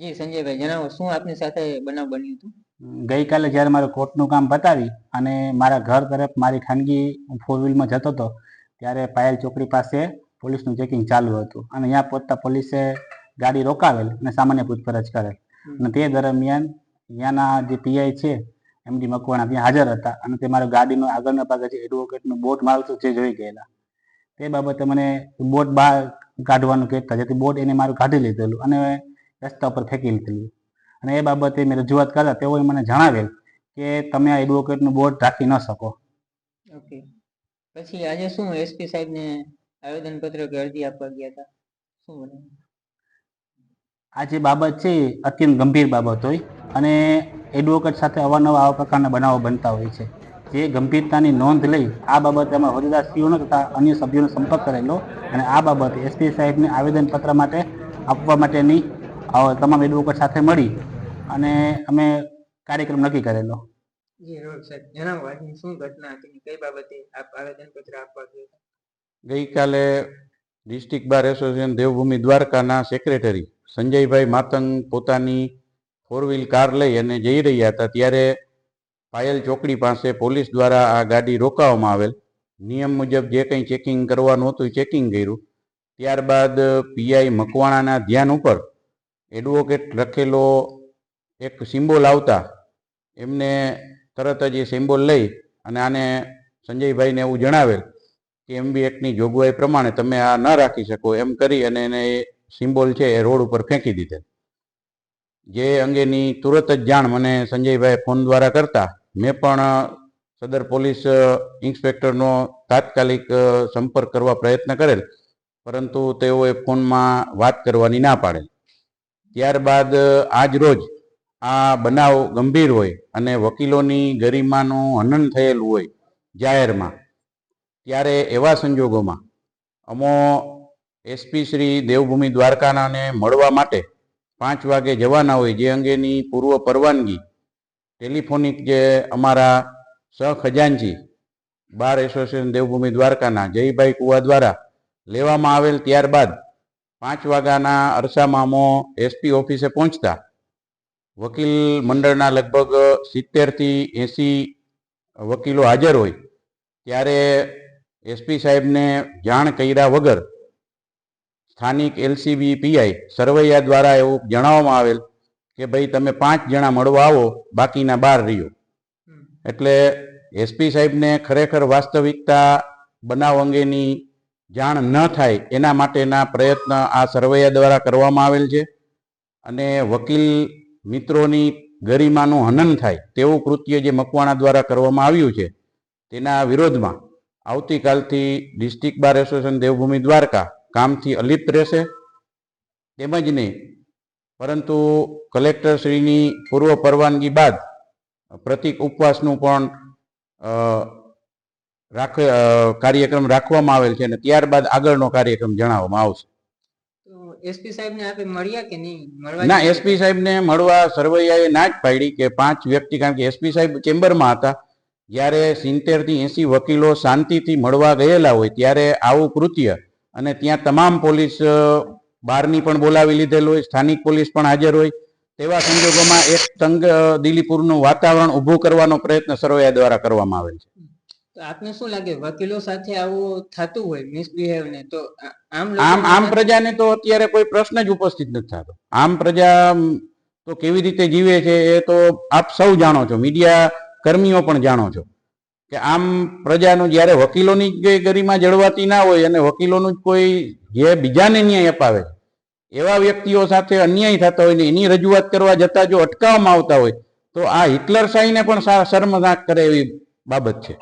જી સંજયભાઈ જણાવો, શું આપની સાથે બનાવ બન્યું હતું? ગઈકાલે જ્યારે મારું કોર્ટનું કામ પતાવી અને મારા ઘર તરફ મારી ખાનગી ફોર વ્હીલમાં જતો હતો ત્યારે પાયલ ચોકડી પાસે પોલીસનું ચેકિંગ ચાલુ હતું અને અહીંયા પહોંચતા પોલીસે ગાડી રોકાવેલ અને સામાન્ય પૂછપરછ કરેલ અને તે દરમિયાન અહીંયાના જે પીઆઈ છે એમડી મકવાણા ત્યાં હાજર હતા અને તે મારા ગાડીનો આગળના ભાગે જે એડવોકેટનું બોર્ડ મારતું જે જોઈ ગયેલા. તે બાબતે મને બોર્ડ બહાર કાઢવાનું કહેતા, જેથી બોર્ડ એને મારું કાઢી લીધેલું અને રસ્તા પર ફેંકી લીધેલું. અને એ બાબતે મેં રજૂઆત કરતા તેઓએ મને જણાવેલ કે તમે આ એડવોકેટનું બોર્ડ રાખી ન શકો. ઓકે, પછી આજે શું એસપી સાહેબને આવેદનપત્ર કે અરજી આપવા ગયા હતા, શું બન્યું? આ જે બાબત છે એ અત્યંત ગંભીર બાબત હોય અને એડવોકેટ સાથે અવારનવાર આવા પ્રકારના બનાવો બનતા હોય છે. જે ગંભીરતાની નોંધ લઈ આ બાબતે અમે હોદ્દેદારશ્રીઓનો તથા અન્ય સભ્યોનો સંપર્ક કરેલો અને આ બાબતે એસપી સાહેબને આવેદનપત્ર માટે આપવા માટેની તમામ એડવોકેટ સાથે મળી અને અમે કાર્યક્રમ નક્કી કરેલો. જી રોડ સાહેબ જણાવો, આજની શું ઘટના હતી, કઈ બાબતે આપ આવેદનપત્ર આપવા ગયા હતા? ગઈકાલે ડિસ્ટ્રિક્ટ બાર એસોસિએશન દેવભૂમિ દ્વારકાના સેક્રેટરી સંજયભાઈ માતંગ પોતાની ફોર વ્હીલ કાર લઈ અને જઈ રહ્યા હતા ત્યારે પાયલ ચોકડી પાસે પોલીસ દ્વારા આ ગાડી રોકાવવામાં આવેલ. નિયમ મુજબ જે કંઈ ચેકિંગ કરવાનું હતું એ ચેકિંગ કર્યું. ત્યારબાદ પીઆઈ મકવાણાના ધ્યાન ઉપર એડવોકેટ લખેલો એક સિમ્બોલ આવતા એમને તરત જ એ સિમ્બોલ લઈ અને આને સંજયભાઈને એવું જણાવેલ કે MB એક્ટની જોગવાઈ પ્રમાણે તમે આ ન રાખી શકો એમ કરી અને એને એ સિમ્બોલ છે એ રોડ ઉપર ફેંકી દીધેલ. જે અંગેની તુરત જ જાણ મને સંજયભાઈ ફોન દ્વારા કરતા મેં પણ સદર પોલીસ ઇન્સ્પેક્ટરનો તાત્કાલિક સંપર્ક કરવા પ્રયત્ન કરેલ, પરંતુ તેઓએ ફોનમાં વાત કરવાની ના પાડેલ. ત્યારબાદ આજ રોજ આ બનાવ ગંભીર હોય અને વકીલોની ગરિમાનું હનન થયેલું હોય જાહેરમાં, ત્યારે એવા સંજોગોમાં અમો એસપી શ્રી દેવભૂમિ દ્વારકાનાને મળવા માટે 5 વાગે જવાના હોય, જે અંગેની પૂર્વ પરવાનગી ટેલિફોનિક જે અમારા સહખજાનચી બાર એસોસિએશન દેવભૂમિ દ્વારકાના જયભાઈ કુવા દ્વારા લેવામાં આવેલ. ત્યારબાદ 5 વાગ્યાના અરસામાં અમો એસપી ઓફિસે પહોંચતા વકીલ મંડળના લગભગ 70 થી 80 વકીલો હાજર હોય ત્યારે એસપી સાહેબને જાણ કર્યા વગર સ્થાનિક LCB પીઆઈ સરવૈયા દ્વારા એવું જણાવવામાં આવેલ કે ભાઈ તમે 5 જણા મળવા આવો, બાકીના 12 રહ્યો. એટલે એસપી સાહેબને ખરેખર વાસ્તવિકતા બનાવ અંગેની જાણ ન થાય એના માટેના પ્રયત્ન આ સરવૈયા દ્વારા કરવામાં આવેલ છે અને વકીલ મિત્રોની ગરિમાનું હનન થાય તેવું કૃત્ય જે મકવાણા દ્વારા કરવામાં આવ્યું છે તેના વિરોધમાં આવતીકાલથી district bar association Devbhumi Dwarka કામથી અલિપ્ત રહેશે. તેમજ નહીં પરંતુ કલેક્ટરશ્રીની પૂર્વ પરવાનગી બાદ પ્રતિક ઉપવાસનું પણ કાર્યક્રમ રાખવામાં આવેલ છે અને ત્યારબાદ આગળનો કાર્યક્રમ જણાવવામાં આવશે. એસપી સાહેબને આપે મળ્યા કે નહીં? ના, એસપી સાહેબને મળવા સરવૈયાએ ના જ પાડી કે 5 વ્યક્તિ, કારણ કે એસપી સાહેબ ચેમ્બરમાં હતા. જ્યારે 70 થી 80 વકીલો શાંતિથી મળવા ગયેલા હોય ત્યારે આવું કૃત્ય, અને ત્યાં તમામ પોલીસ બહારની પણ બોલાવી લીધેલ હોય, સ્થાનિક પોલીસ પણ હાજર હોય, તેવા સંજોગોમાં એક તંગ દિલીપુરનું વાતાવરણ ઊભું કરવાનો પ્રયત્ન સરવૈયા દ્વારા કરવામાં આવેલ છે. તો આપને શું લાગે, વકીલો સાથે આવું થતું હોય મિસબિહેવ ને, તો આમ પ્રજાને તો અત્યારે કોઈ પ્રશ્ન જ ઉપસ્થિત નથી થતો. આમ પ્રજા તો કેવી રીતે જીવે છે એ તો આપ સૌ જાણો છો, મીડિયા કર્મીઓ પણ જાણો છો કે આમ પ્રજાનું જ્યારે વકીલોની જ ગરિમા જળવાતી ના હોય અને વકીલોનું જ કોઈ જે બીજાને ન્યાય અપાવે એવા વ્યક્તિઓ સાથે અન્યાય થતા હોય ને એની રજૂઆત કરવા જતા જો અટકાવવામાં આવતા હોય તો આ હિટલર શાહીને પણ શર્મનાક કરે એવી બાબત છે.